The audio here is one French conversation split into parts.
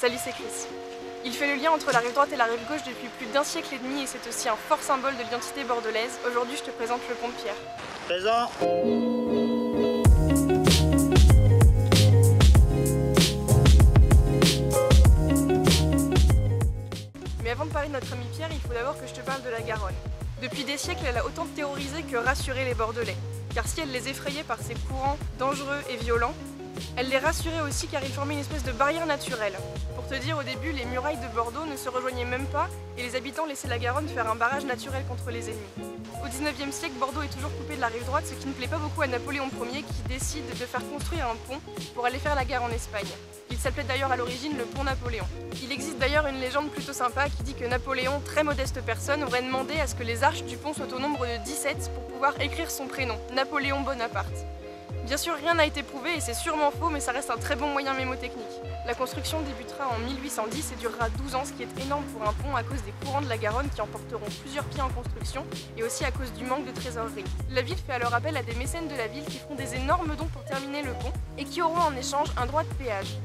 Salut, c'est Chris. Il fait le lien entre la rive droite et la rive gauche depuis plus d'un siècle et demi et c'est aussi un fort symbole de l'identité bordelaise. Aujourd'hui, je te présente le pont de Pierre. Présent. Mais avant de parler de notre ami Pierre, il faut d'abord que je te parle de la Garonne. Depuis des siècles, elle a autant terrorisé que rassuré les Bordelais. Car si elle les effrayait par ses courants dangereux et violents, elle les rassurait aussi car ils formaient une espèce de barrière naturelle. Pour te dire, au début, les murailles de Bordeaux ne se rejoignaient même pas et les habitants laissaient la Garonne faire un barrage naturel contre les ennemis. Au 19e siècle, Bordeaux est toujours coupé de la rive droite, ce qui ne plaît pas beaucoup à Napoléon Ier qui décide de faire construire un pont pour aller faire la guerre en Espagne. Il s'appelait d'ailleurs à l'origine le pont Napoléon. Il existe d'ailleurs une légende plutôt sympa qui dit que Napoléon, très modeste personne, aurait demandé à ce que les arches du pont soient au nombre de 17 pour pouvoir écrire son prénom, Napoléon Bonaparte. Bien sûr, rien n'a été prouvé et c'est sûrement faux, mais ça reste un très bon moyen mémotechnique. La construction débutera en 1810 et durera 12 ans, ce qui est énorme pour un pont à cause des courants de la Garonne qui emporteront plusieurs pieds en construction et aussi à cause du manque de trésorerie. La ville fait alors appel à des mécènes de la ville qui feront des énormes dons pour terminer le pont et qui auront en échange un droit de péage.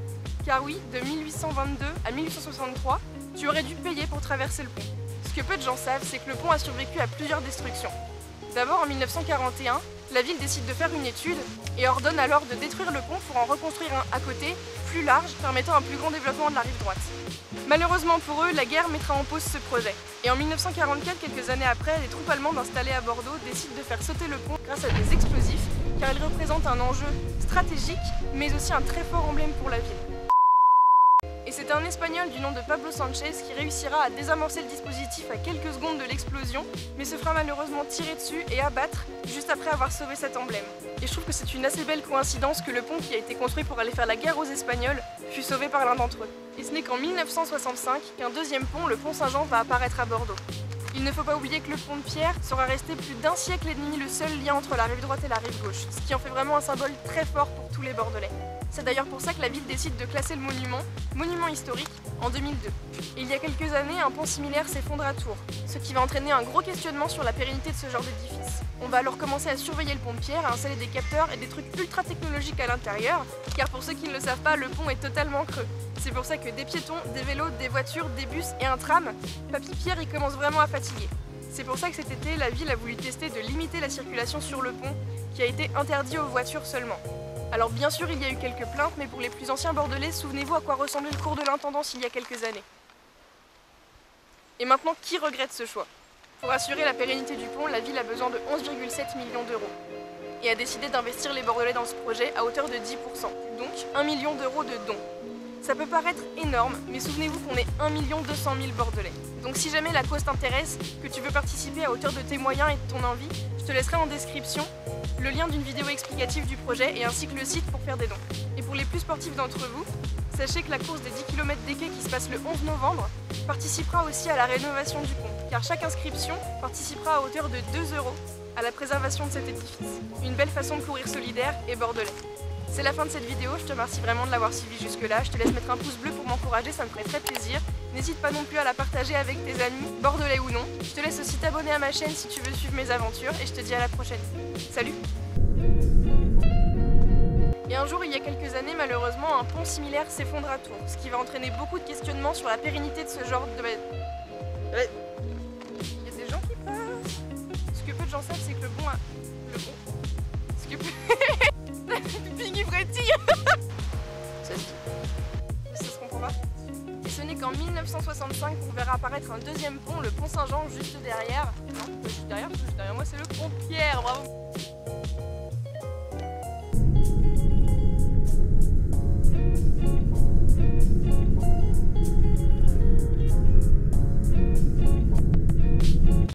Car oui, de 1822 à 1863, tu aurais dû payer pour traverser le pont. Ce que peu de gens savent, c'est que le pont a survécu à plusieurs destructions. D'abord, en 1941, la ville décide de faire une étude et ordonne alors de détruire le pont pour en reconstruire un à côté, plus large, permettant un plus grand développement de la rive droite. Malheureusement pour eux, la guerre mettra en pause ce projet. Et en 1944, quelques années après, les troupes allemandes installées à Bordeaux décident de faire sauter le pont grâce à des explosifs, car ils représentent un enjeu stratégique, mais aussi un très fort emblème pour la ville. Et c'est un Espagnol du nom de Pablo Sanchez qui réussira à désamorcer le dispositif à quelques secondes de l'explosion, mais se fera malheureusement tirer dessus et abattre juste après avoir sauvé cet emblème. Et je trouve que c'est une assez belle coïncidence que le pont qui a été construit pour aller faire la guerre aux Espagnols fut sauvé par l'un d'entre eux. Et ce n'est qu'en 1965 qu'un deuxième pont, le pont Saint-Jean, va apparaître à Bordeaux. Il ne faut pas oublier que le pont de Pierre sera resté plus d'un siècle et demi le seul lien entre la rive droite et la rive gauche, ce qui en fait vraiment un symbole très fort pour tous les Bordelais. C'est d'ailleurs pour ça que la ville décide de classer le monument historique, en 2002. Et il y a quelques années, un pont similaire s'effondre à Tours, ce qui va entraîner un gros questionnement sur la pérennité de ce genre d'édifice. On va alors commencer à surveiller le pont de Pierre, à installer des capteurs et des trucs ultra technologiques à l'intérieur, car pour ceux qui ne le savent pas, le pont est totalement creux. C'est pour ça que des piétons, des vélos, des voitures, des bus et un tram, Papy Pierre il commence vraiment à fatiguer. C'est pour ça que cet été, la ville a voulu tester de limiter la circulation sur le pont, qui a été interdit aux voitures seulement. Alors bien sûr, il y a eu quelques plaintes, mais pour les plus anciens Bordelais, souvenez-vous à quoi ressemblait le cours de l'intendance il y a quelques années. Et maintenant, qui regrette ce choix? Pour assurer la pérennité du pont, la ville a besoin de 11,7 millions d'euros et a décidé d'investir les Bordelais dans ce projet à hauteur de 10%, donc 1 million d'euros de dons. Ça peut paraître énorme, mais souvenez-vous qu'on est 1 200 000 Bordelais. Donc si jamais la cause t'intéresse, que tu veux participer à hauteur de tes moyens et de ton envie, je te laisserai en description le lien d'une vidéo explicative du projet et ainsi que le site pour faire des dons. Et pour les plus sportifs d'entre vous, sachez que la course des 10 km d'équerre qui se passe le 11 novembre participera aussi à la rénovation du pont, car chaque inscription participera à hauteur de 2 € à la préservation de cet édifice. Une belle façon de courir solidaire et bordelais. C'est la fin de cette vidéo, je te remercie vraiment de l'avoir suivi jusque là, je te laisse mettre un pouce bleu pour m'encourager, ça me ferait très plaisir. N'hésite pas non plus à la partager avec tes amis, bordelais ou non. Je te laisse aussi t'abonner à ma chaîne si tu veux suivre mes aventures et je te dis à la prochaine. Salut! Et un jour, il y a quelques années, malheureusement, un pont similaire s'effondre à Tours, ce qui va entraîner beaucoup de questionnements sur la pérennité de ce genre de... Il y a des gens qui passent. Ce que peu de gens savent, c'est que le pont a... Ce que peu... Piggy Freddy. Ça se comprend pas. Et ce n'est qu'en 1965 qu'on verra apparaître un deuxième pont, le pont Saint-Jean, juste derrière. Non, juste derrière moi, c'est le pont Pierre, bravo.